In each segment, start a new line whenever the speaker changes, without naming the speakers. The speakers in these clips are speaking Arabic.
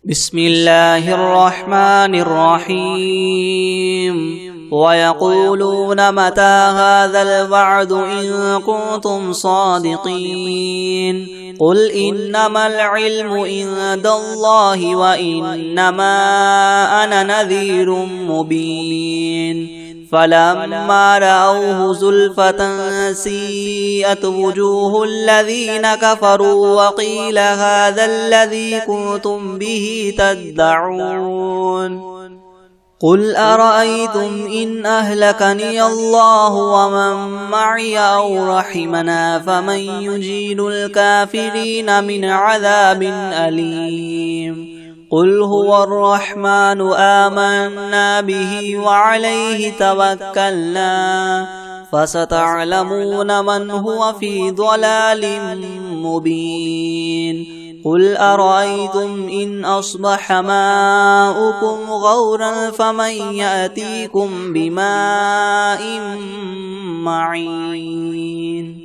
بسم الله الرحمن الرحيم ويقولون متى هذا الوعد إن كنتم صادقين قل إنما العلم عند الله وإنما أنا نذير مبين فلما رأوه زلفة سيئت وجوه الذين كفروا وقيل هذا الذي كنتم به تدعون قل أرأيتم إن أهلكني الله ومن معي أو رحمنا فمن يجير الكافرين من عذاب أليم قل هو الرحمن آمنا به وعليه توكلنا فستعلمون من هو في ضلال مبين قل أرأيتم إن أصبح ماؤكم غورا فمن يأتيكم بماء معين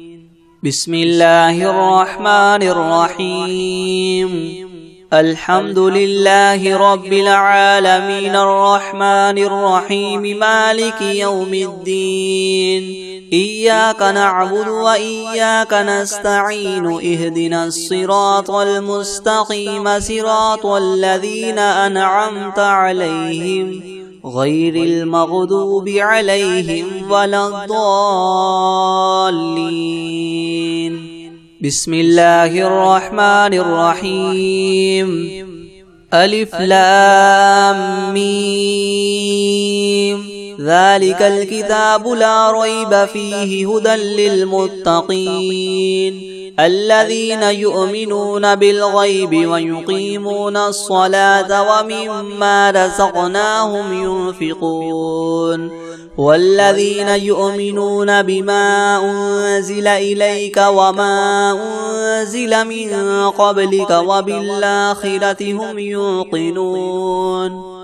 بسم الله الرحمن الرحيم الحمد لله رب العالمين الرحمن الرحيم مالك يوم الدين إياك نعبد وإياك نستعين اهدنا الصراط المستقيم صراط الذين أنعمت عليهم غير المغضوب عليهم ولا الضالين بسم الله الرحمن الرحيم ألف لام ميم ذلك الكتاب لا ريب فيه هدى للمتقين الذين يؤمنون بالغيب ويقيمون الصلاة ومما رزقناهم ينفقون والذين يؤمنون بما أنزل إليك وما أنزل من قبلك وبالآخرة هم يوقنون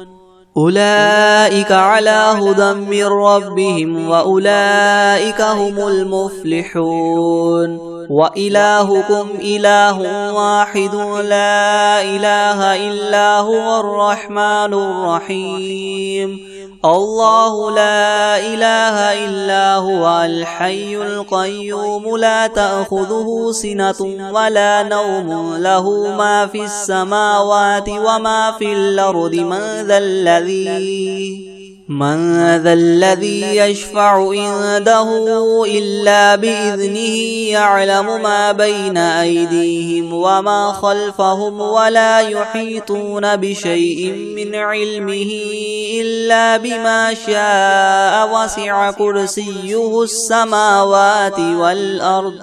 أولئك على هدى من ربهم وأولئك هم المفلحون وإلهكم إله واحد لا إله إلا هو الرحمن الرحيم الله لا إله إلا هو الحي القيوم لا تأخذه سنة ولا نوم له ما في السماوات وما في الأرض من ذا الذي يشفع عنده إلا بإذنه يعلم ما بين أيديهم وما خلفهم ولا يحيطون بشيء من علمه إلا بما شاء وسع كرسيه السماوات والأرض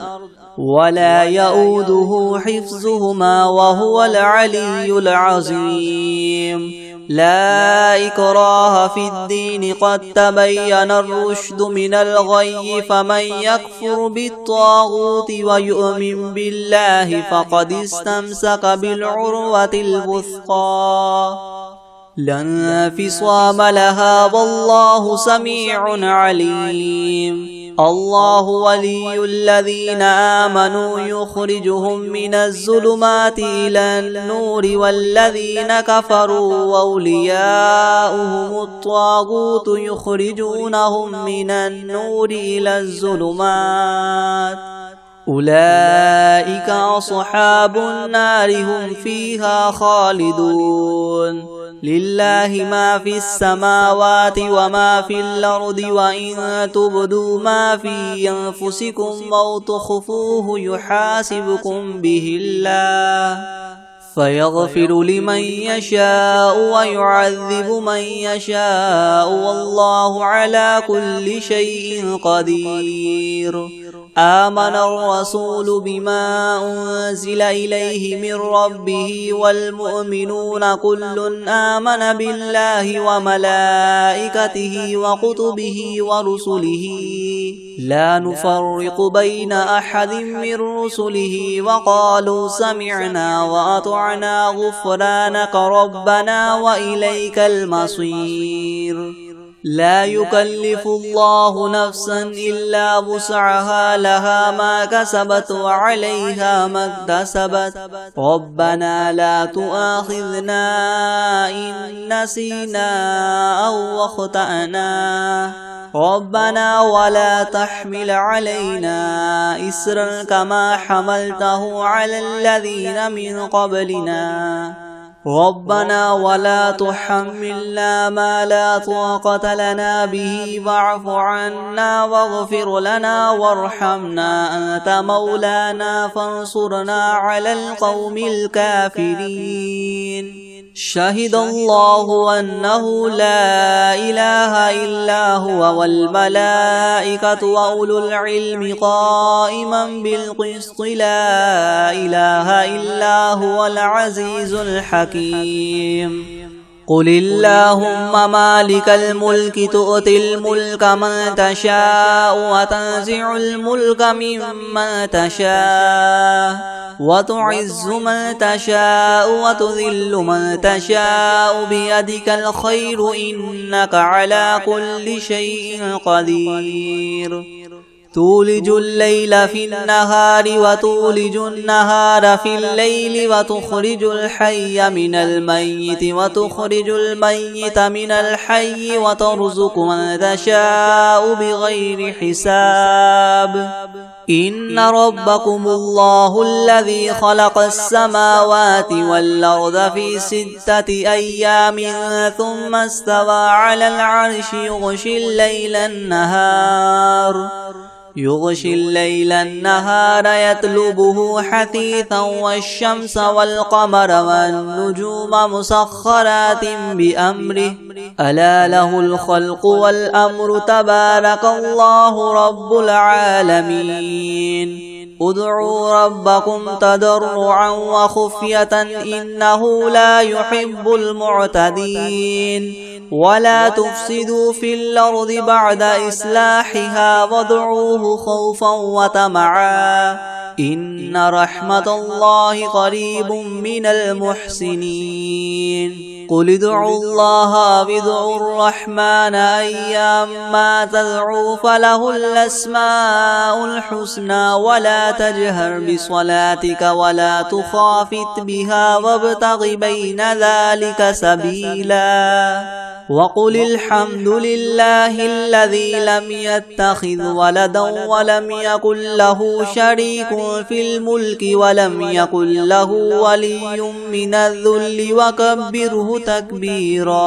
ولا يؤوده حفظهما وهو العلي العظيم لا إكراه في الدين قد تبين الرشد من الغي فمن يكفر بالطاغوت ويؤمن بالله فقد استمسك بالعروة الوثقى لا انفصام لها والله سميع عليم الله ولي الذين آمنوا يخرجهم من الظلمات إلى النور والذين كفروا أولياؤهم الطاغوت يخرجونهم من النور إلى الظلمات أولئك أصحاب النار هم فيها خالدون لله ما في السماوات وما في الأرض وإن تبدوا ما في أنفسكم أو تخفوه يحاسبكم به الله فيغفر لمن يشاء ويعذب من يشاء والله على كل شيء قدير آمن الرسول بما أنزل إليه من ربه والمؤمنون كل آمن بالله وملائكته وكتبه ورسله لا نفرق بين أحد من رسله وقالوا سمعنا وأطعنا غفرانك ربنا وإليك المصير لا يكلف الله نفسا إلا وسعها لها ما كسبت وعليها ما اكتسبت ربنا لا تؤاخذنا إن نسينا أو أخطأنا ربنا ولا تحمل علينا إسرا كما حملته على الذين من قبلنا ربنا ولا تحملنا ما لا طاقة لنا به واعف عنا واغفر لنا وارحمنا أنت مولانا فانصرنا على القوم الكافرين شهد الله أنه لا إله إلا هو والملائكة وأولو العلم قائما بالقسط لا إله إلا هو العزيز الحكيم قل اللهم مالك الملك تؤتي الملك من تشاء وتنزع الملك ممن تشاء وتعز من تشاء وتذل من تشاء بيدك الخير إنك على كل شيء قدير تولج الليل في النهار وتولج النهار في الليل وتخرج الحي من الميت وتخرج الميت من الحي وترزق من تشاء بغير حساب إن ربكم الله الذي خلق السماوات والأرض في 6 أيام ثم استوى على العرش يغشي الليل النهار يطلبه حثيثا والشمس والقمر والنجوم مسخرات بأمره ألا له الخلق والأمر تبارك الله رب العالمين ادعوا ربكم تضرعا وخفية إنه لا يحب المعتدين ولا تفسدوا في الأرض بعد إصلاحها وادعوه خوفا وطمعا إن رحمة الله قريب من المحسنين قل ادعوا الله وادعوا الرحمن أيما تدعوا فله الأسماء الحسنى ولا تجهر بصلاتك ولا تخافت بها وابتغ بين ذلك سبيلا وقل الحمد لله الذي لم يتخذ ولدا ولم يكن له شريك في الملك ولم يكن له ولي من الذل وكبره تكبيرا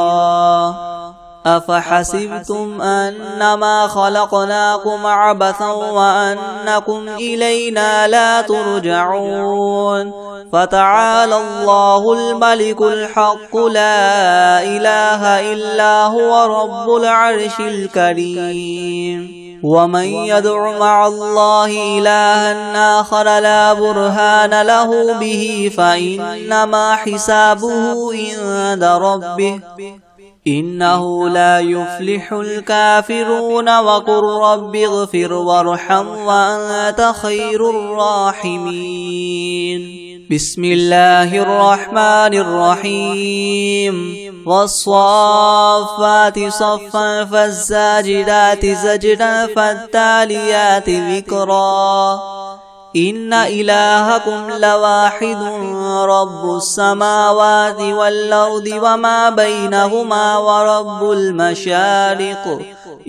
أفحسبتم أنما خلقناكم عبثا وأنكم إلينا لا ترجعون فتعالى الله الملك الحق لا إله إلا هو رب العرش الكريم ومن يدع مع الله إلها آخر لا برهان له به فإنما حسابه عند ربه إنه لا يفلح الكافرون وقل رب اغفر وارحم وأنت خير الراحمين بسم الله الرحمن الرحيم والصافات صفا فالزاجرات زجرا فالتاليات ذكرا إن إلهكم لواحد رب السماوات والأرض وما بينهما ورب المشارق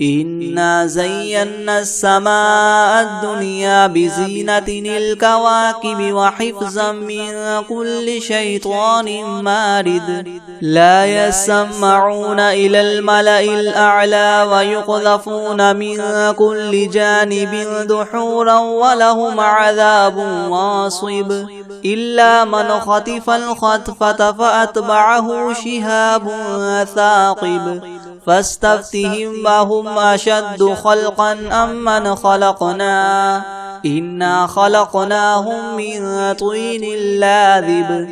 إنا زينا السماء الدنيا بزينة الكواكب وحفظا من كل شيطان مارد لا يسمعون إلى الملأ الأعلى ويقذفون من كل جانب دحورا ولهم عذاب واصب إلا من خطف الخطفة فأتبعه شهاب ثاقب فاستفتهم وهم أشد خلقا أم من خلقنا إنا خلقناهم من طين لاذب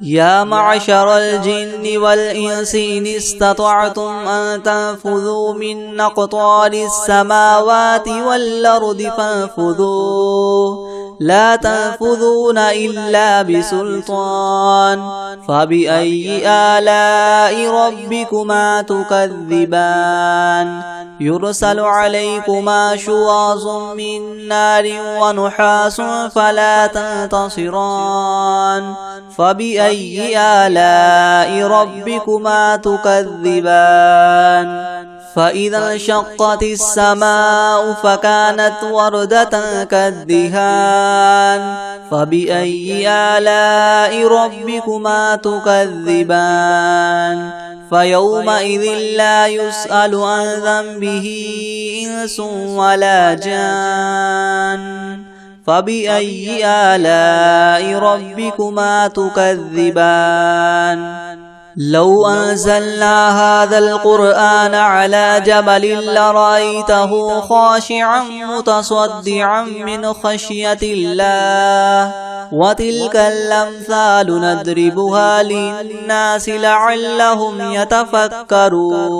يا معشر الجن والإنس إن استطعتم أن تنفذوا من أقطار السماوات والأرض فانفذوا لا تنفذون إلا بسلطان فبأي آلاء ربكما تكذبان يرسل عليكما شواظ من نار ونحاس فلا تنتصران فبأي آلاء ربكما تكذبان فإذا انشقت السماء فكانت وردة كالدهان فبأي آلاء ربكما تكذبان فيومئذ لا يسأل عن ذنبه إنس ولا جان فبأي آلاء ربكما تكذبان لو أنزلنا هذا القرآن على جبل لرأيته خاشعا متصدعا من خشية الله وتلك الأمثال نضربها للناس لعلهم يتفكرون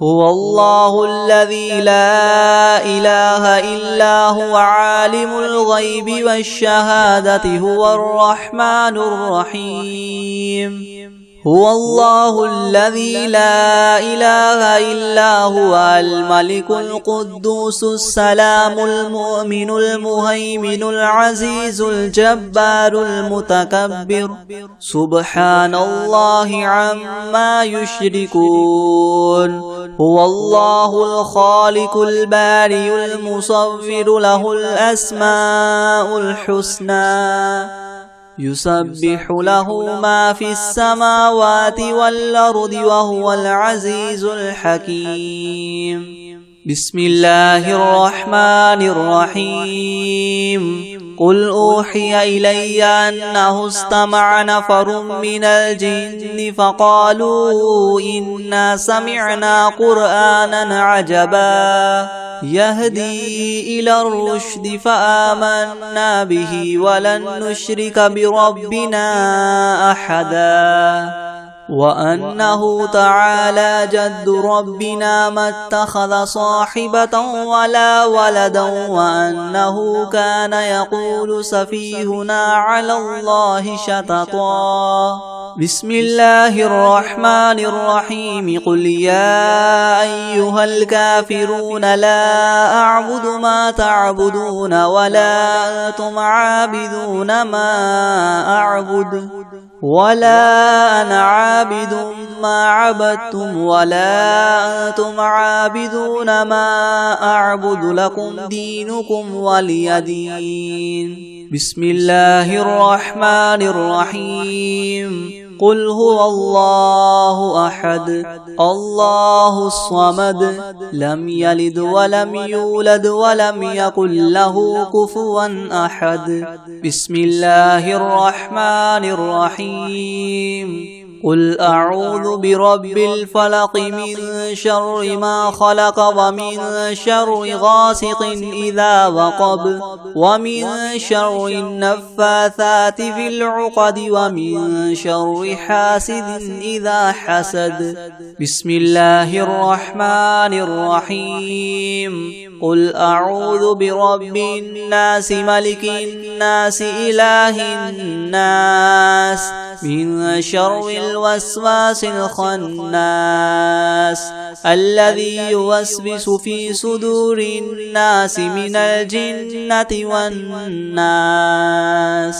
هو الله الذي لا إله إلا هو عالم الغيب والشهادة هو الرحمن الرحيم هو الله الذي لا إله إلا هو الملك القدوس السلام المؤمن المهيمن العزيز الجبار المتكبر سبحان الله عما يشركون هو الله الخالق البارئ المصور له الأسماء الحسنى يسبح له ما في السماوات والأرض وهو العزيز الحكيم بسم الله الرحمن الرحيم قل أوحي إلي أنه استمع نفر من الجن فقالوا إنا سمعنا قرآنا عجبا يهدي إلى الرشد فآمنا به ولن نشرك بربنا أحدا وأنه تعالى جد ربنا ما اتخذ صاحبة ولا ولدا وأنه كان يقول سفيهنا على الله شططا بسم الله الرحمن الرحيم قل يا أيها الكافرون لا أعبد ما تعبدون ولا أنتم عابدون ما أعبد ولا أنا عابد ما عبدتم ولا أنتم عابدون ما أعبد لكم دينكم ولي دين بسم الله الرحمن الرحيم قل هو الله أحد الله الصمد لم يلد ولم يولد ولم يكن له كفوا أحد بسم الله الرحمن الرحيم قل أعوذ برب الفلق من شر ما خلق ومن شر غاسق إذا وقب ومن شر النفاثات في العقد ومن شر حاسد إذا حسد بسم الله الرحمن الرحيم قل أعوذ برب الناس ملك الناس إله الناس من شر الوسواس الخناس الذي يوسوس في صدور الناس من الجنة والناس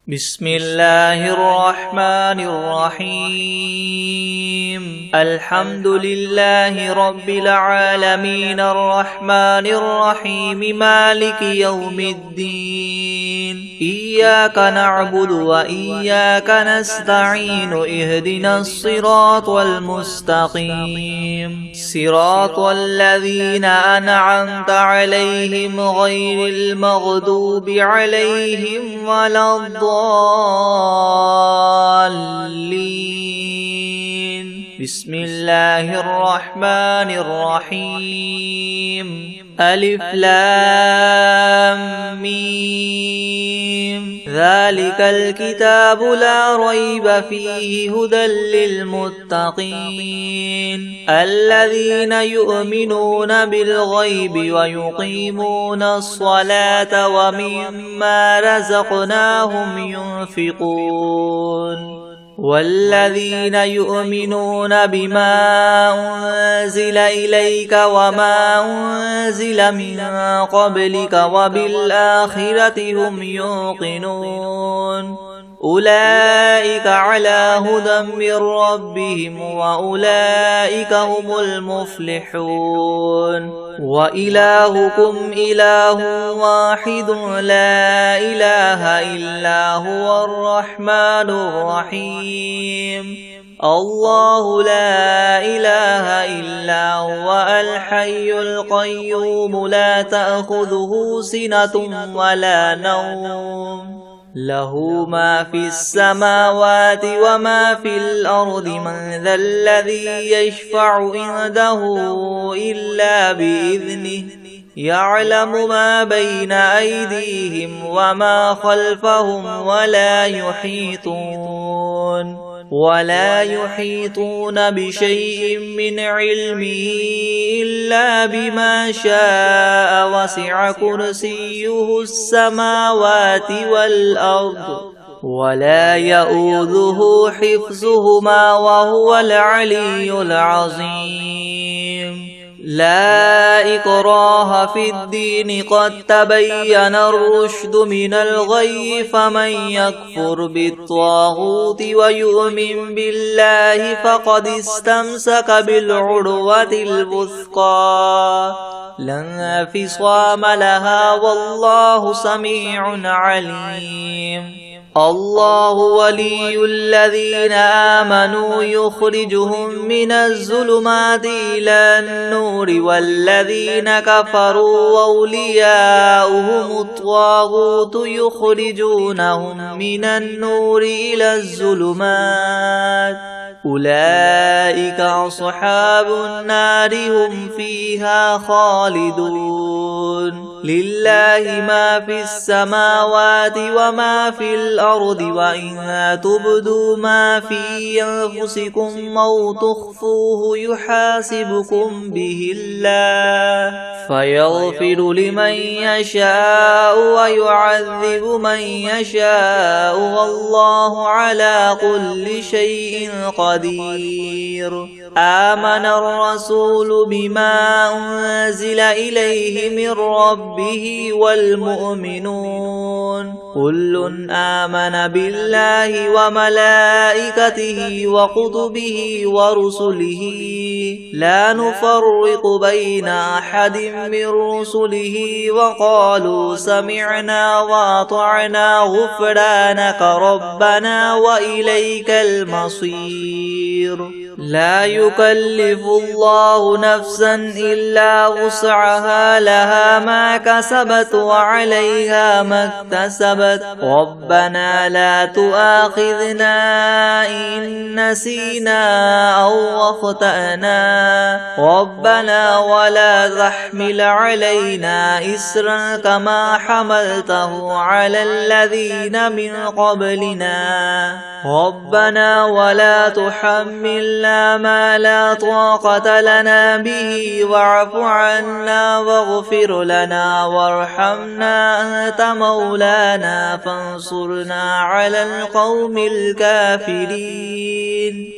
بسم الله الرحمن الرحيم الحمد لله رب العالمين الرحمن الرحيم مالك يوم الدين إياك نعبد وإياك نستعين اهدنا الصراط المستقيم صراط الذين أنعمت عليهم غير المغضوب عليهم ولا الضالين بسم الله الرحمن الرحيم ألف لام ميم ذلك الكتاب لا ريب فيه هدى للمتقين الذين يؤمنون بالغيب ويقيمون الصلاة ومما رزقناهم ينفقون والذين يؤمنون بما أنزل إليك وما أنزل من قبلك وبالآخرة هم يوقنون أولئك على هدى من ربهم وأولئك هم المفلحون وإلهكم إله واحد لا إله إلا هو الرحمن الرحيم الله لا إله إلا هو الحي القيوم لا تأخذه سنة ولا نوم له ما في السماوات وما في الأرض من ذا الذي يشفع عنده إلا بإذنه يعلم ما بين أيديهم وما خلفهم ولا يحيطون بشيء من علمه إلا بما شاء وسع كرسيه السماوات والأرض ولا يؤوده حفظهما وهو العلي العظيم لا إكراه في الدين قد تبين الرشد من الغي فمن يكفر بالطاغوت ويؤمن بالله فقد استمسك بالعروة الوثقى لا انفصام لها والله سميع عليم الله ولي الذين آمنوا يخرجهم من الظلمات إلى النور والذين كفروا أولياؤهم الطاغوت يخرجونهم من النور إلى الظلمات أولئك أصحاب النار هم فيها خالدون لله ما في السماوات وما في الأرض وإن تبدوا ما في أنفسكم أو تخفوه يحاسبكم به الله فيغفر لمن يشاء ويعذب من يشاء والله على كل شيء قدير آمن الرسول بما أنزل إليه من ربه والمؤمنون كل آمن بالله وملائكته وكتبه ورسله لا نفرق بين أحد من رسله وقالوا سمعنا وأطعنا غفرانك ربنا وإليك المصير لا يكلف الله نفسا إلا وسعها لها ما كسبت وعليها ما اكتسبت ربنا لا تؤاخذنا إن نسينا أو أخطأنا ربنا ولا تحمل علينا إسرا كما حملته على الذين من قبلنا ربنا ولا تحملنا ما لا طاقة لنا به واعف عنا واغفر لنا وارحمنا أنت مولانا فانصرنا على القوم الكافرين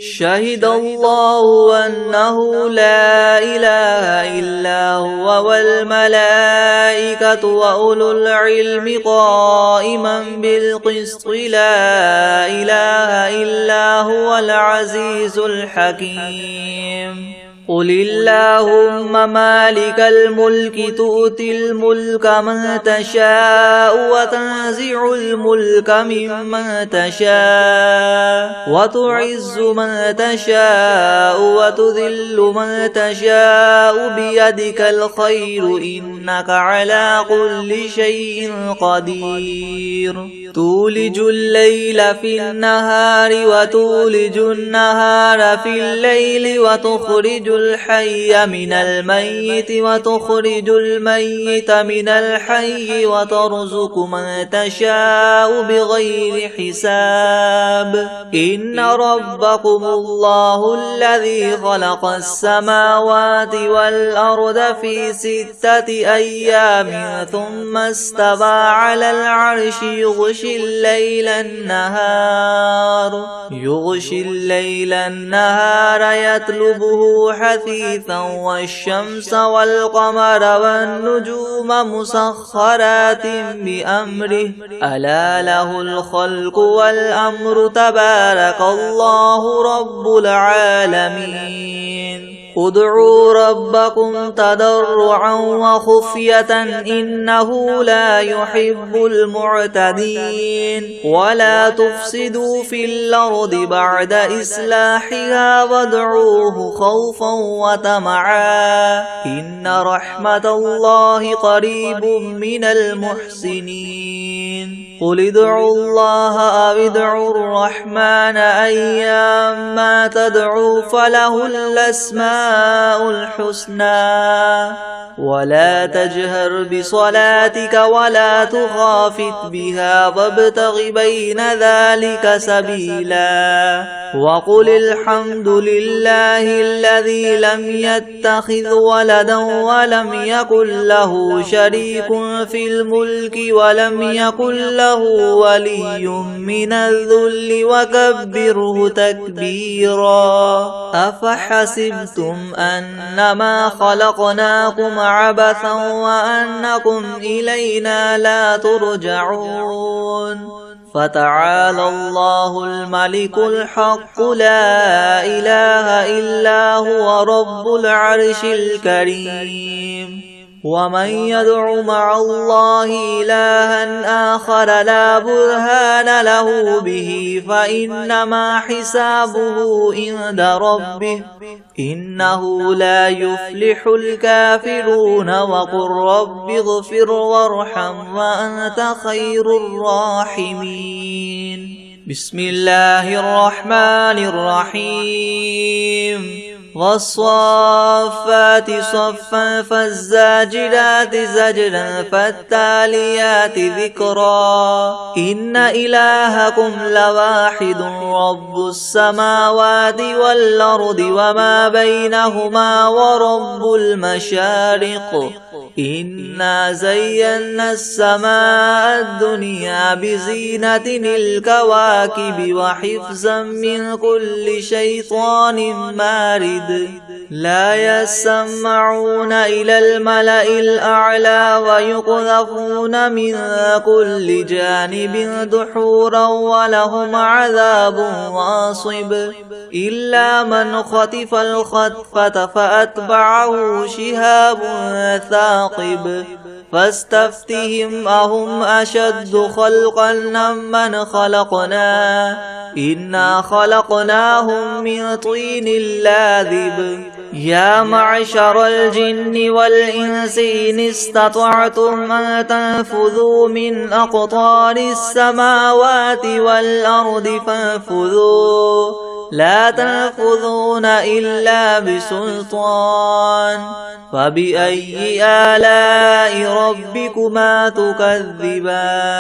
شهد الله أنه لا إله إلا هو والملائكة وأولو العلم قائما بالقسط لا إله إلا هو العزيز الحكيم قل اللهم مالك الملك تؤتي الملك من تشاء وتنزع الملك ممن تشاء وتعز من تشاء وتذل من تشاء بيدك الخير إنك على كل شيء قدير تولج الليل في النهار وتولج النهار في الليل وتخرج الحي من الميت وتخرج الميت من الحي وترزق من تشاء بغير حساب إن ربكم الله الذي خلق السماوات والأرض في 6 أيام ثم استوى على العرش يغشي الليل النهار يطلبه حثيثا والشمس والقمر والنجوم مسخرات بأمره ألا له الخلق والأمر تبارك الله رب العالمين ادعوا ربكم تضرعا وخفية إنه لا يحب المعتدين ولا تفسدوا في الأرض بعد إصلاحها وادعوه خوفا وطمعا إن رحمة الله قريب من المحسنين قل ادعوا الله أو ادعوا الرحمن أيما تدعوا فله الأسماء الحسنى ولا تجهر بصلاتك ولا تخافت بها وابتغ بين ذلك سبيلا وقل الحمد لله الذي لم يتخذ ولدا ولم يكن له شريك في الملك ولم يكن له ولي من الذل وكبره تكبيرا أفحسبتم أنما خلقناكم عبثا وأنكم إلينا لا ترجعون فتعالى الله الملك الحق لا إله إلا هو رب العرش الكريم ومن يدع مع الله إلها آخر لا برهان له به فإنما حسابه عند ربه إنه لا يفلح الكافرون وقل رب اغفر وارحم وأنت خير الراحمين بسم الله الرحمن الرحيم والصافات صفا فالزاجرات زجرا فالتاليات ذكرا إن إلهكم لواحد رب السماوات والأرض وما بينهما ورب المشارق إنا زينا السماء الدنيا بزينة الكواكب وحفظا من كل شيطان مارد لا يسمعون إلى الملأ الأعلى ويقذفون من كل جانب دحورا ولهم عذاب واصب إلا من خطف الخطفة فأتبعه شهاب ثاقب فاستفتهم أهم أشد خلقا ممن خلقنا إنا خلقناهم من طين لاذب يا معشر الجن والإنس إن استطعتم أن تنفذوا من أقطار السماوات والأرض فانفذوا لا تنفذون إلا بسلطان فبأي آلاء ربكما تكذبان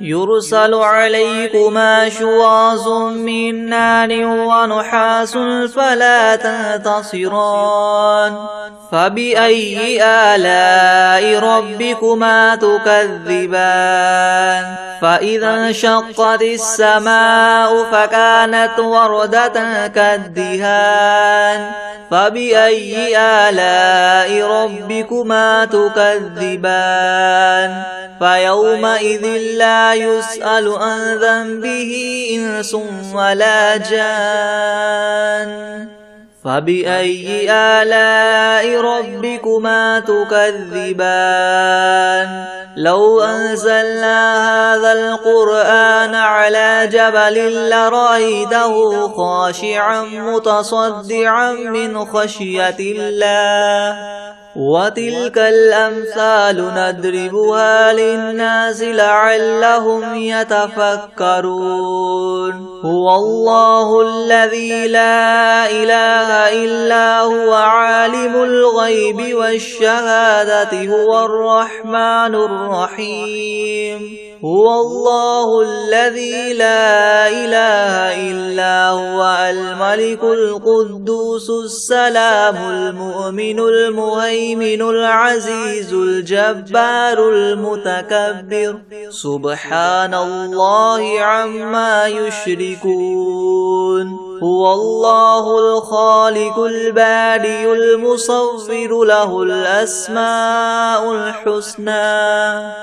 يرسل عليكما شواظ من نار ونحاس فلا تنتصران فبأي آلاء ربكما تكذبان فإذا انشقت السماء فكانت وردة كالدهان فبأي آلاء ربكما تكذبان فيومئذ لا يسأل عن ذنبه إنس ولا جان فبأي آلاء ربكما تكذبان لو أنزلنا هذا القرآن على جبل لرأيته خاشعا متصدعا من خشية الله وتلك الأمثال نضربها للناس لعلهم يتفكرون هو الله الذي لا إله إلا هو عالم الغيب والشهادة هو الرحمن الرحيم هو الله الذي لا إله إلا هو الملك القدوس السلام المؤمن المهيمن العزيز الجبار المتكبر سبحان الله عما يشركون هو الله الخالق البارئ المصور له الأسماء الحسنى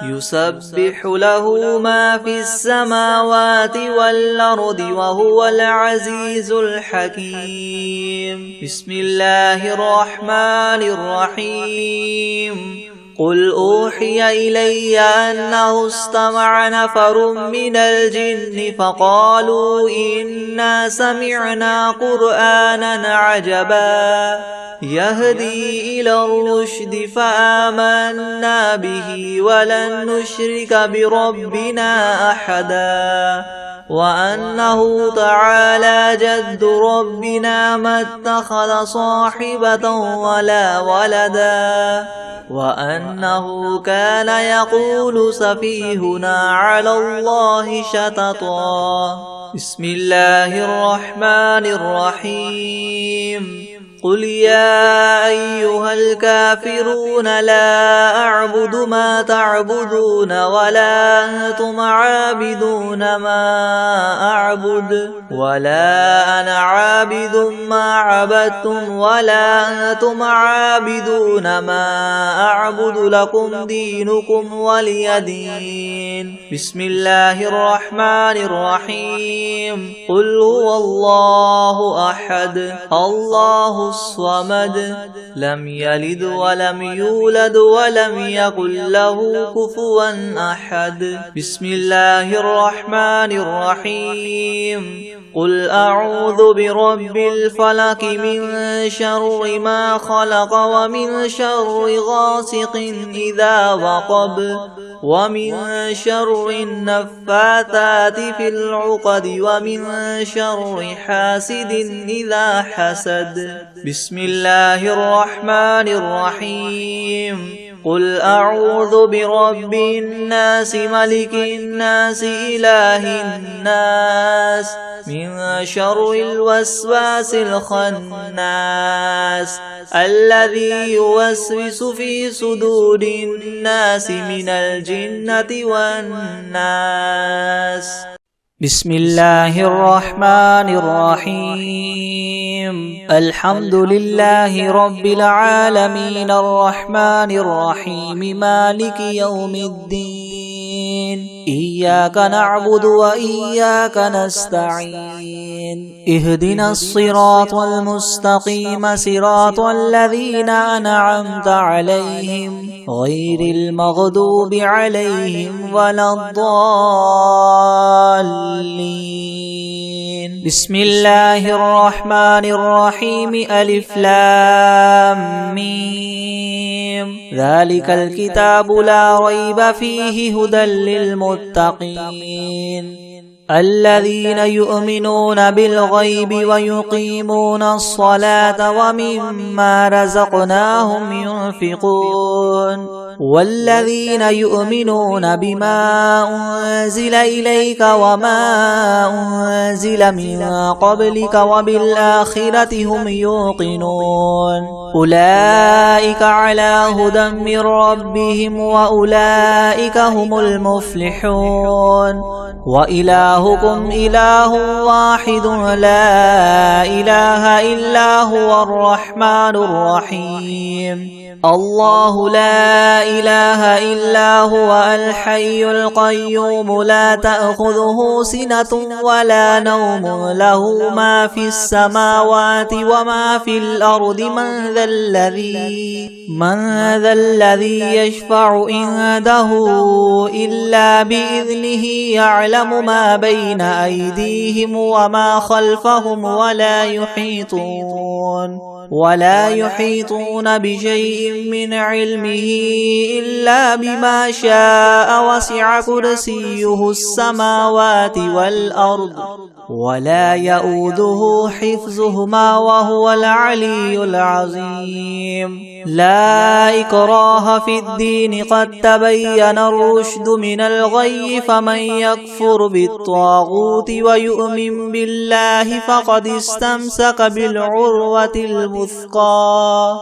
يسبح له ما في السماوات والأرض وهو العزيز الحكيم بسم الله الرحمن الرحيم قل أوحي إلي أنه استمع نفر من الجن فقالوا إنا سمعنا قرآنا عجبا يهدي إلى الرشد فآمنا به ولن نشرك بربنا أحدا وأنه تعالى جد ربنا ما اتخذ صاحبة ولا ولدا وأنه كان يقول سفيهنا على الله شططا بسم الله الرحمن الرحيم قل يا أيها الكافرون لا أعبد ما تعبدون ولا أنتم عابدون ما أعبد ولا أنا عابد ما عبدتم ولا أنتم عابدون ما أعبد لكم دينكم ولي دين بسم الله الرحمن الرحيم قل هو الله أحد الله الصمد لم يلد ولم يولد ولم يكن له كفوا أحد بسم الله الرحمن الرحيم قل أعوذ برب الفلق من شر ما خلق ومن شر غاسق إذا وقب ومن شر النفاثات في العقد ومن شر حاسد إذا حسد بسم الله الرحمن الرحيم قل أعوذ برب الناس ملك الناس إله الناس من شر الوسواس الخناس الذي يوسوس في صدور الناس من الجنة والناس بسم الله الرحمن الرحيم الحمد لله رب العالمين الرحمن الرحيم مالك يوم الدين إياك نعبد وإياك نستعين اهدنا الصراط المستقيم صراط الذين أنعمت عليهم غير المغضوب عليهم ولا الضالين بسم الله الرحمن الرحيم ألف لام ميم ذلك الكتاب لا ريب فيه هدى للمتقين الذين يؤمنون بالغيب ويقيمون الصلاة ومما رزقناهم ينفقون والذين يؤمنون بما أنزل إليك وما أنزل من قبلك وبالآخرة هم يوقنون أولئك على هدى من ربهم وأولئك هم المفلحون وإلهكم إله واحد لا إله إلا هو الرحمن الرحيم الله لا إله إلا هو الحي القيوم لا تأخذه سنة ولا نوم له ما في السماوات وما في الأرض من ذا الذي يشفع عنده إلا بإذنه يعلم ما بين أيديهم وما خلفهم ولا يحيطون بشيء من علمه إلا بما شاء وسع كرسيه السماوات والأرض ولا يؤوده حفظهما وهو العلي العظيم لا إكراه في الدين قد تبين الرشد من الغي فمن يكفر بالطاغوت ويؤمن بالله فقد استمسك بالعروة الوثقى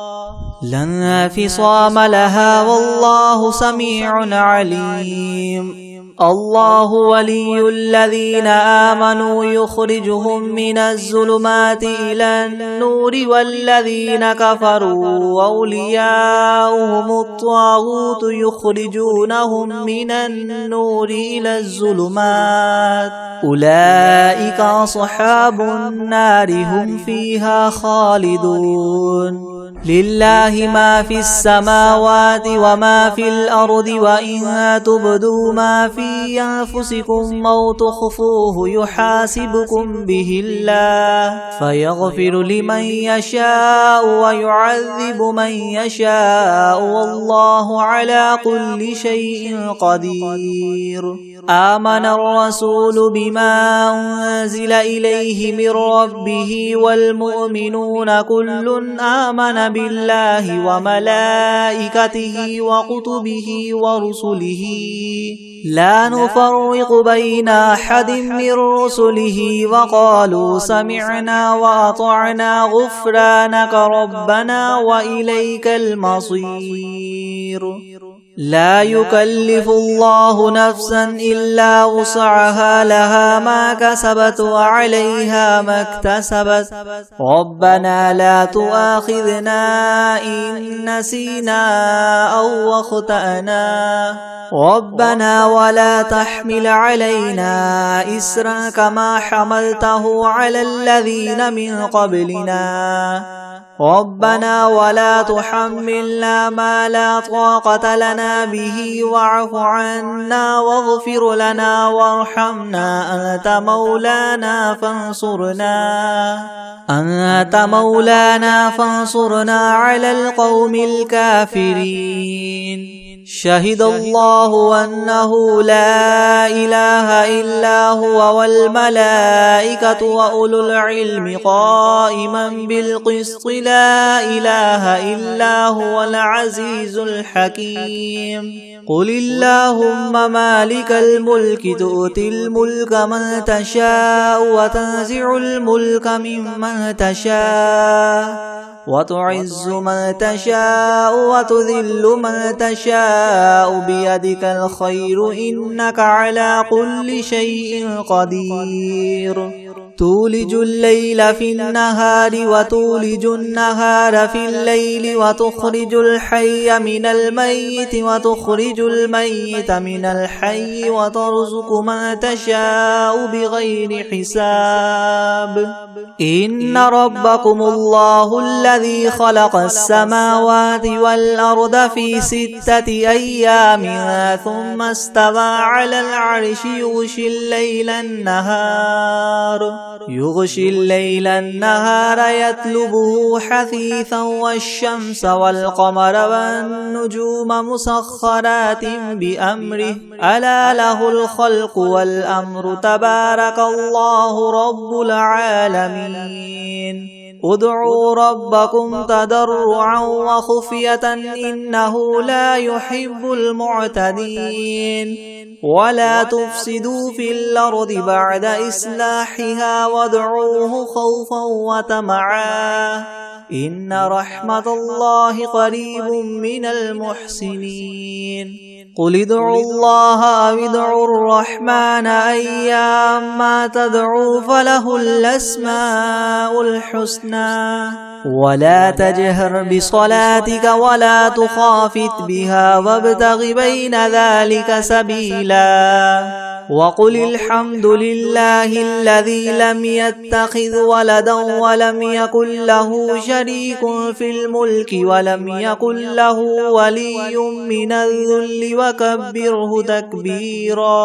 لا انفصام لها والله سميع عليم الله ولي الذين آمنوا يخرجهم من الظلمات إلى النور والذين كفروا أولياؤهم الطاغوت يخرجونهم من النور إلى الظلمات أولئك أصحاب النار هم فيها خالدون لله ما في السماوات وما في الأرض وإن تبدوا ما في أنفسكم أو تخفوه يحاسبكم به الله فيغفر لمن يشاء ويعذب من يشاء والله على كل شيء قدير آمن الرسول بما أنزل إليه من ربه والمؤمنون كل آمن بالله وملائكته وكتبه ورسله لا نفرق بين أحد من رسله وقالوا سمعنا وأطعنا غفرانك ربنا وإليك المصير لا يكلف الله نفسا إلا وسعها لها ما كسبت وعليها ما اكتسبت ربنا لا تؤاخذنا إن نسينا أو أخطأنا ربنا ولا تحمل علينا إسرا كما حملته على الذين من قبلنا ربنا ولا تحملنا ما لا طاقة لنا به واعف عنا واغفر لنا وارحمنا أنت مولانا فانصرنا على القوم الكافرين شهد الله أنه لا إله إلا هو والملائكة وأولو العلم قائما بالقسط لا إله إلا هو العزيز الحكيم قل اللهم مالك الملك تؤتي الملك من تشاء وتنزع الملك ممن تشاء وتعز من تشاء وتذل من تشاء بيدك الخير إنك على كل شيء قدير تولج الليل في النهار وتولج النهار في الليل وتخرج الحي من الميت وتخرج الميت من الحي وترزق من تشاء بغير حساب إن ربكم الله الذي خلق السماوات والأرض في 6 أيام ثم استوى على العرش يغشي الليل النهار يطلبه حثيثا والشمس والقمر والنجوم مسخرات بأمره ألا له الخلق والأمر تبارك الله رب العالمين ادعوا ربكم تضرعا وخفية إنه لا يحب المعتدين ولا تفسدوا في الأرض بعد إصلاحها وادعوه خوفا وطمعا إن رحمة الله قريب من المحسنين قل ادعوا الله أو ادعوا الرحمن أيما تدعوا فله الأسماء الحسنى ولا تجهر بصلاتك ولا تخافت بها وابتغ بين ذلك سبيلا وقل الحمد لله الذي لم يتخذ ولدا ولم يكن له شريك في الملك ولم يكن له ولي من الذل وكبره تكبيرا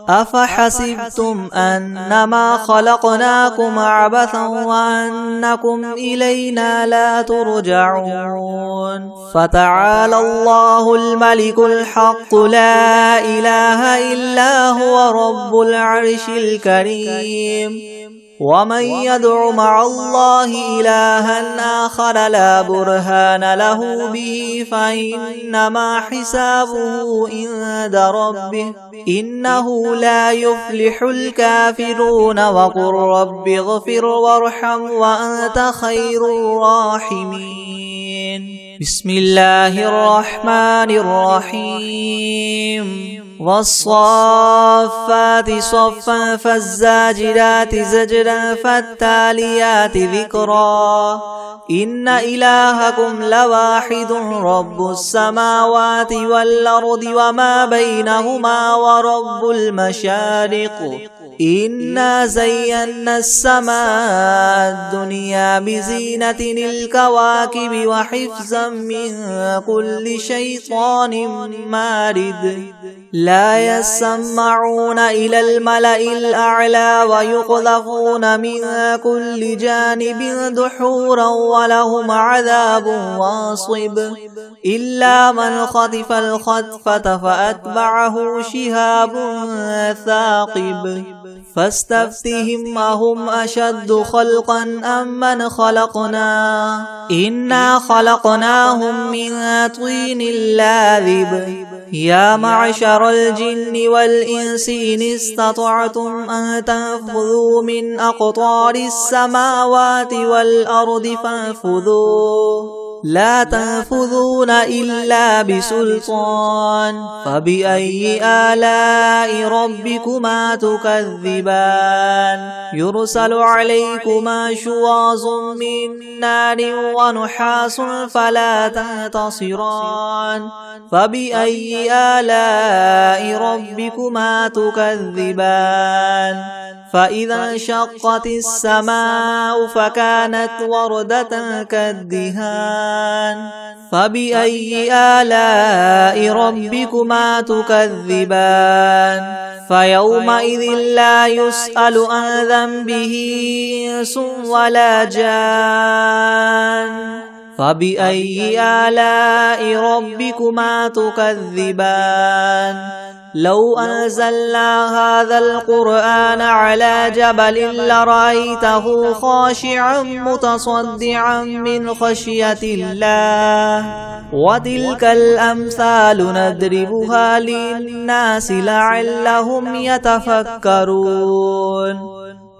أفحسبتم أنما خلقناكم عبثا وأنكم إلينا لا ترجعون فتعالى الله الملك الحق لا إله إلا هو رب العرش الكريم ومن يدع مع الله إلها آخر لا برهان له به فإنما حسابه عند ربه إنه لا يفلح الكافرون وقل رب اغفر وارحم وأنت خير الراحمين بسم الله الرحمن الرحيم والصافات صفا فالزاجرات زجرا فالتاليات ذكرا إن إلهكم لواحد رب السماوات والأرض وما بينهما ورب المشارق إنا زينا السماء الدنيا بزينة الكواكب وحفظا من كل شيطان مارد لا يسمعون إلى الملأ الأعلى ويقذفون من كل جانب دحورا ولهم عذاب واصب إلا من خطف الخطفة فأتبعه شهاب ثاقب فاستفتهم أهم أشد خلقا أم من خلقنا إنا خلقناهم من طين لاذب يا معشر الجن والإنس إن استطعتم أن تنفذوا من أقطار السماوات والأرض فانفذوا لا تنفذون إلا بسلطان فبأي آلاء ربكما تكذبان يرسل عليكما شواظ من نار ونحاس فلا تنتصران فبأي آلاء ربكما تكذبان فإذا انشقت السماء فكانت وردة كالدهان فبأي آلاء ربكما تكذبان فيومئذ لا يسأل عن ذنبه إنس ولا جان فبأي آلاء ربكما تكذبان لو أنزلنا هذا القرآن على جبل لرأيته خاشعا متصدعا من خشية الله وتلك الأمثال نضربها للناس لعلهم يتفكرون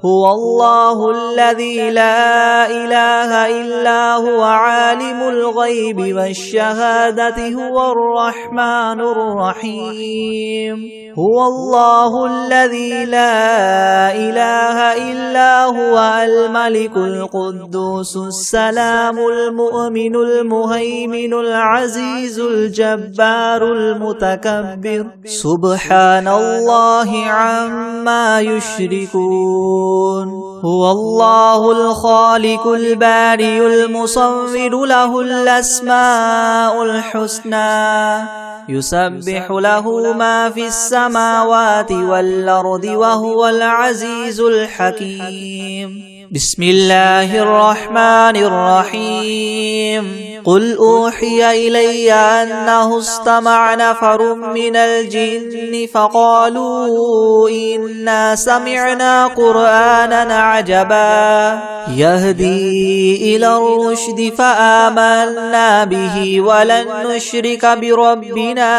هو الله الذي لا إله إلا هو عالم الغيب والشهادة هو الرحمن الرحيم هو الله الذي لا إله إلا هو الملك القدوس السلام المؤمن المهيمن العزيز الجبار المتكبر سبحان الله عما يشركون هو الله الخالق البارئ المصور له الأسماء الحسنى يسبح له ما في السماوات والأرض وهو العزيز الحكيم بسم الله الرحمن الرحيم قل أوحي إلي أنه استمع نفر من الجن فقالوا إنا سمعنا قرآنا عجبا يهدي إلى الرشد فآمنا به ولن نشرك بربنا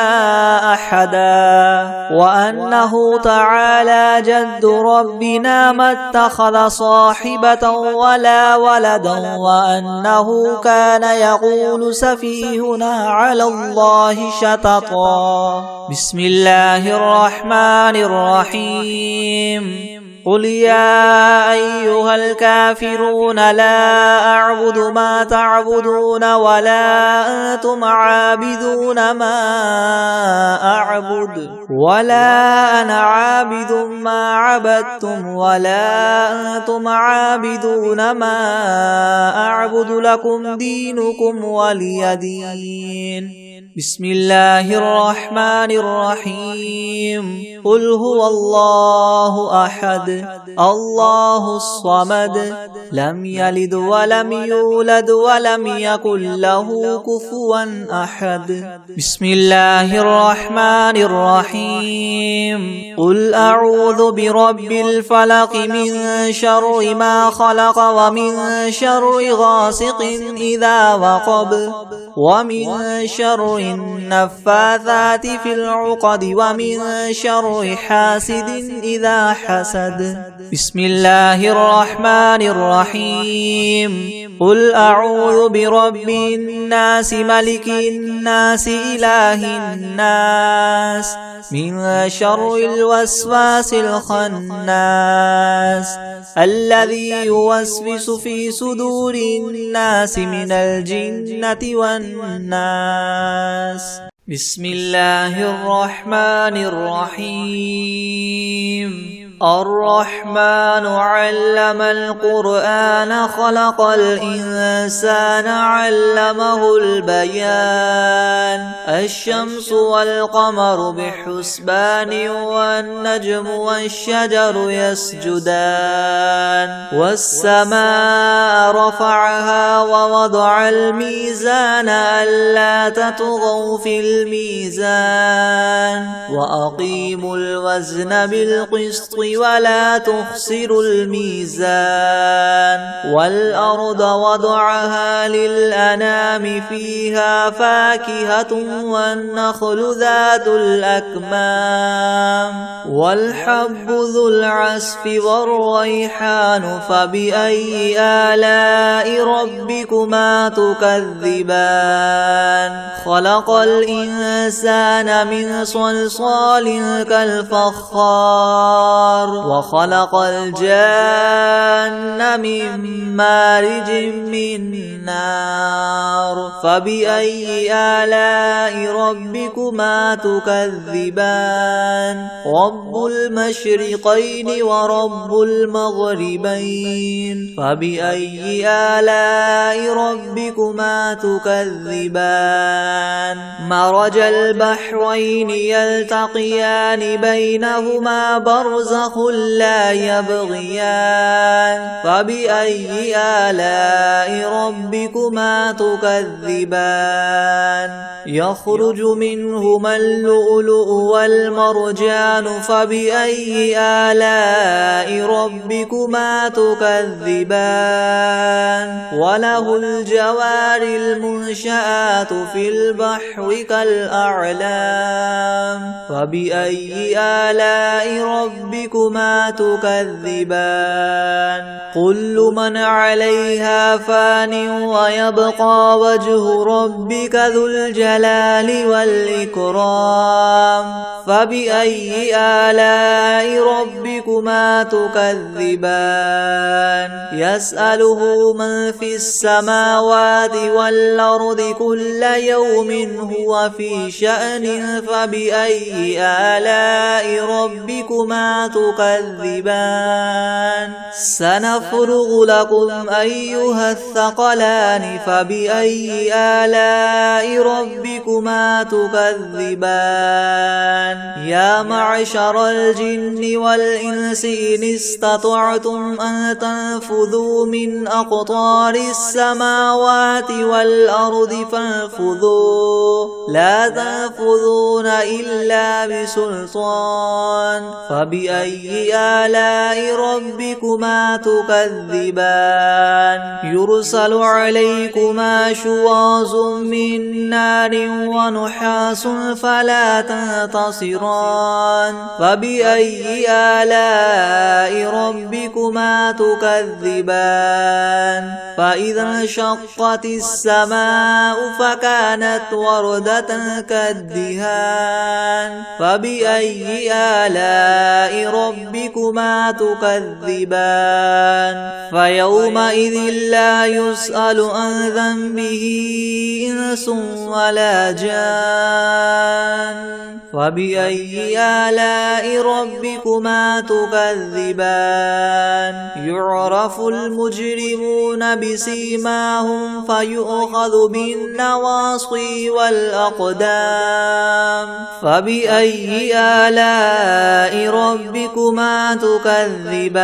أحدا وأنه تعالى جد ربنا ما اتخذ صاحبة ولا ولدا وأنه كان يقول سفيهنا على الله شططا بسم الله الرحمن الرحيم قل يا أيها الكافرون لا أعبد ما تعبدون ولا أنتم عابدون ما أعبد ولا أنا عابد ما عبدتم ولا أنتم عابدون ما أعبد لكم دينكم ولي دين بسم الله الرحمن الرحيم قل هو الله أحد الله الصمد لم يلد ولم يولد ولم يكن له كفوا أحد بسم الله الرحمن الرحيم قل أعوذ برب الفلق من شر ما خلق ومن شر غاسق إذا وقب ومن شر النفاثات في العقد ومن شر حاسد إذا حسد بسم الله الرحمن الرحيم قل أعوذ برب الناس ملك الناس إله الناس من شر الوسواس الخناس الذي يوسوس في صدور الناس من الجنة والناس بسم الله الرحمن الرحيم الرحمن علم القرآن خلق الإنسان علمه البيان الشمس والقمر بحسبان والنجم والشجر يسجدان والسماء رفعها ووضع الميزان ألا تطغوا في الميزان وأقيموا الوزن بالقسط ولا تخسروا الميزان والأرض وضعها للأنام فيها فاكهة والنخل ذات الأكمام والحب ذو العصف والريحان فبأي آلاء ربكما تكذبان خلق الإنسان من صلصال كالفخار وخلق الجان من مارج من نار فبأي آلاء ربكما تكذبان رب المشرقين ورب المغربين فبأي آلاء ربكما تكذبان مرج البحرين يلتقيان بينهما برزخ لا يبغيان فبأي آلاء ربكما تكذبان يخرج منهما اللؤلؤ والمرجان فبأي آلاء ربكما تكذبان وله الجوار المنشآت في البحر كالأعلام فبأي آلاء ربكما تكذبان كل من عليها فان ويبقى وجه ربك ذو الجلال والإكرام فبأي آلاء ربكما تكذبان يسأله من في السماوات والأرض كل يوم هو في شأن فبأي آلاء ربكما تكذبان تكذبان سنفرغ لكم أيها الثقلان فبأي آلاء ربكما تكذبان يا معشر الجن والإنس إن استطعتم أن تنفذوا من أقطار السماوات والأرض فانفذوا لا تنفذون إلا بسلطان فبأي آلاء ربكما تكذبان يرسل عليكما شواظ من نار ونحاس فلا تنتصران فبأي آلاء ربكما تكذبان فإذا انشقت السماء فكانت وردة كالدهان فبأي آلاء ربكما تكذبان فيومئذ لا يسأل عن ذنبه إنس ولا جان فبأي آلاء ربكما تكذبان يعرف المجرمون بسيماهم فيؤخذ بالنواصي والأقدام فبأي آلاء ربكما تكذبان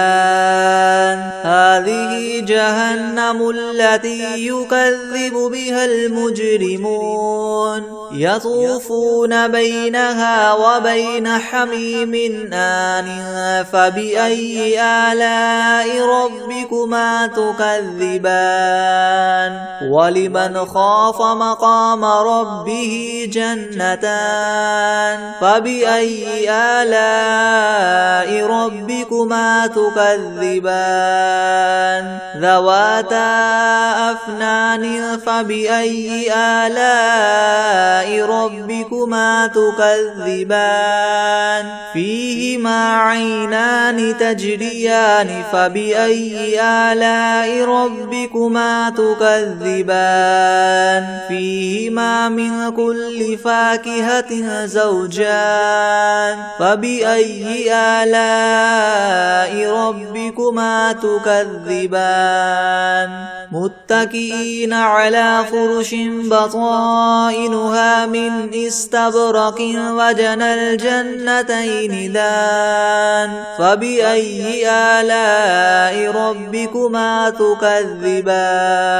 هذه جهنم التي يكذب بها المجرمون يطوفون بينها وبين حميم آن فبأي آلاء ربكما تكذبان ولمن خاف مقام ربه جنتان فبأي آلاء ربكما تكذبان ذواتا أفنان فبأي آلاء ربكما تكذبان فيهما عينان تجريان فبأي آلاء ربكما تكذبان فيهما من كل فاكهة زوجان فبأي آلاء ربكما تكذبان متكئين على فرش بطائنها من استبرق وجنى الجنتين دان فبأي آلاء ربكما تكذبان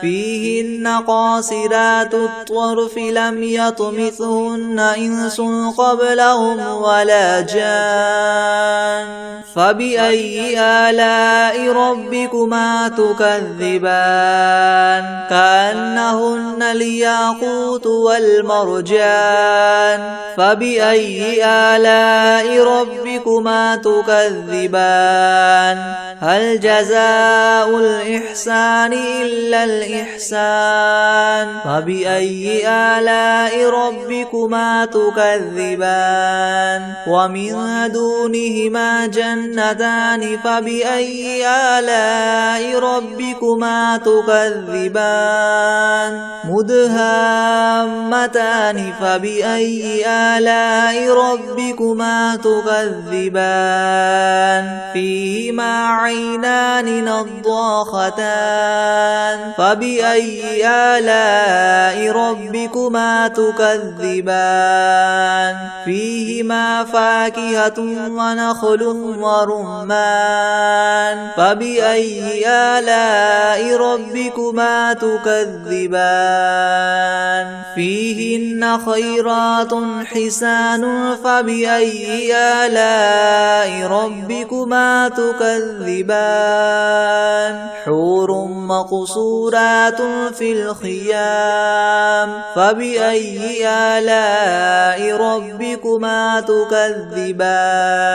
فيهن قاصرات الطرف لم يطمثهن إنس قبلهم ولا جان فبأي آلاء ربكما تكذبان كأنهن الياقوت والمرجان فبأي آلاء ربكما تكذبان هل جزاء الإحسان إلا الإحسان فبأي آلاء ربكما تكذبان ومن دونهما جنتان فبأي آلاء ربكما تكذبان مدهامتان فبأي آلاء ربكما تكذبان فيهما عينان نضاختان فبأي آلاء ربكما تكذبان فيهما فاكهة ونخل ورمان فبأي آلاء ربكما تكذبان فيهن خيرات حسان فبأي آلاء ربكما تكذبان حور مقصورات في الخيام فبأي آلاء ربكما تكذبان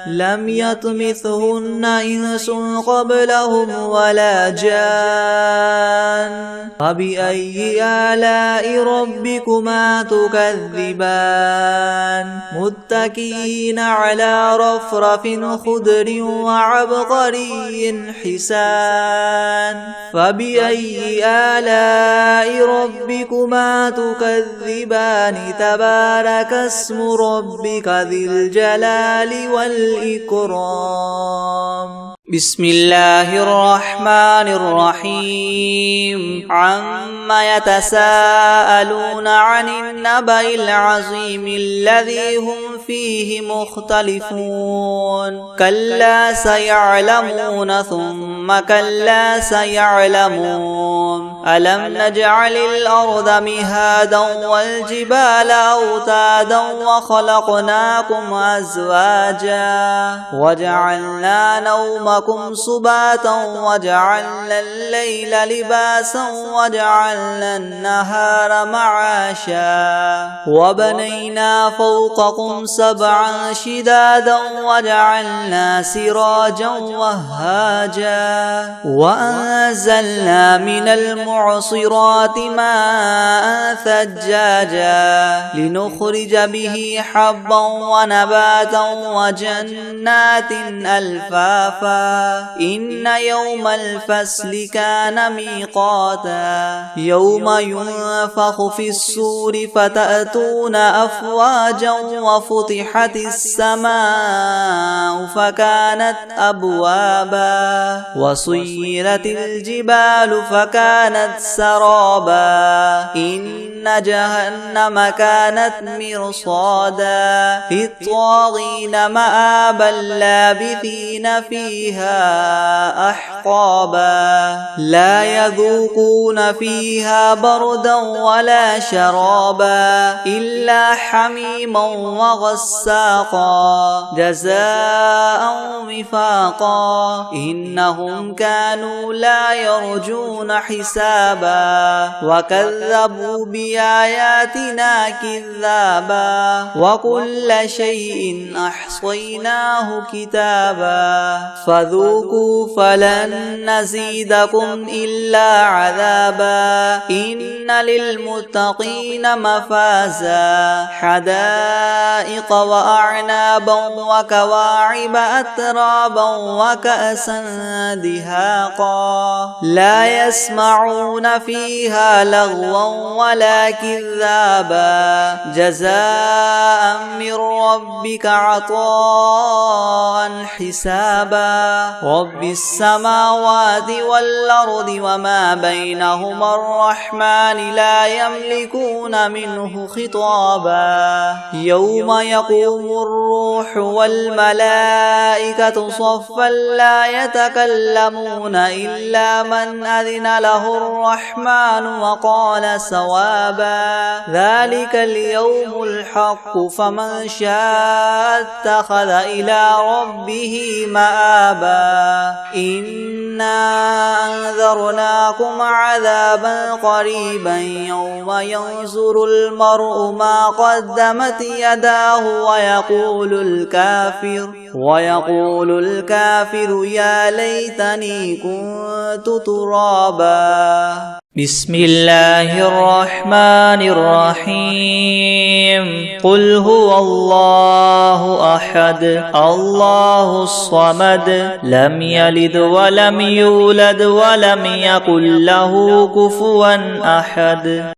لم يطمثهن إنس قبلهم ولا جان فبأي آلاء ربكما تكذبان متكئين على رفرف خضر وعبقري حسان فبأي آلاء ربكما تكذبان تبارك اسم ربك ذي الجلال الجلال والإكرام. بسم الله الرحمن الرحيم. عما يتساءلون عن النبأ العظيم الذي هم فيه مختلفون. كلا سيعلمون ثم كلا سيعلمون. ألم نجعل الأرض مهادا والجبال أوتادا وخلقناكم أزواجا وجعلنا نومكم سباتا وجعلنا الليل لباسا وجعلنا النهار معاشا وبنينا فوقكم سبعا شدادا وجعلنا سراجا وهاجا وأنزلنا من المعصرات ماء ثجاجا لنخرج به حبا ونباتا وجنات ألفافا. إن يوم الفصل كان ميقاتا. يوم ينفخ في الصور فتأتون أفواجا وفتحت السماء فكانت أبوابا وسيرت الجبال فكانت سرابا. إن جهنم كانت مرصادا للطاغين مآبا لابثين فيها أحقابا. لا يذوقون فيها بردا ولا شرابا إلا حميما وغساقا جزاء وفاقا. إنهم كانوا لا يرجون حسابا وكذبوا بآياتنا كذابا وكل شيء أحصيناه كتابا. فذوقوا فلن نزيدكم إلا عذابا. إن للمتقين مفازا حدائق وأعنابا وكواعب أترابا وكأسا دهاقا. لا يسمعون فيها لغوا ولا كذابا جزاء من ربك عطاء حسابا. رب السماوات والأرض وما بينهما الرحمن لا يملكون منه خطابا. يوم يقوم الروح والملائكة صفا لا يتكلمون إلا من أذن له الرحمن وقال صوابا. ذلك اليوم الحق فمن شاء اتخذ إلى ربه مآبا. إنا أنذرناكم عذابا قريبا يوم ينظر المرء ما قدمت يداه ويقول الكافر يا ليتني كنت ترابا. بسم الله الرحمن الرحيم. قل هو الله أحد الله الصمد لم يلد ولم يولد ولم يكن له كفوا أحد.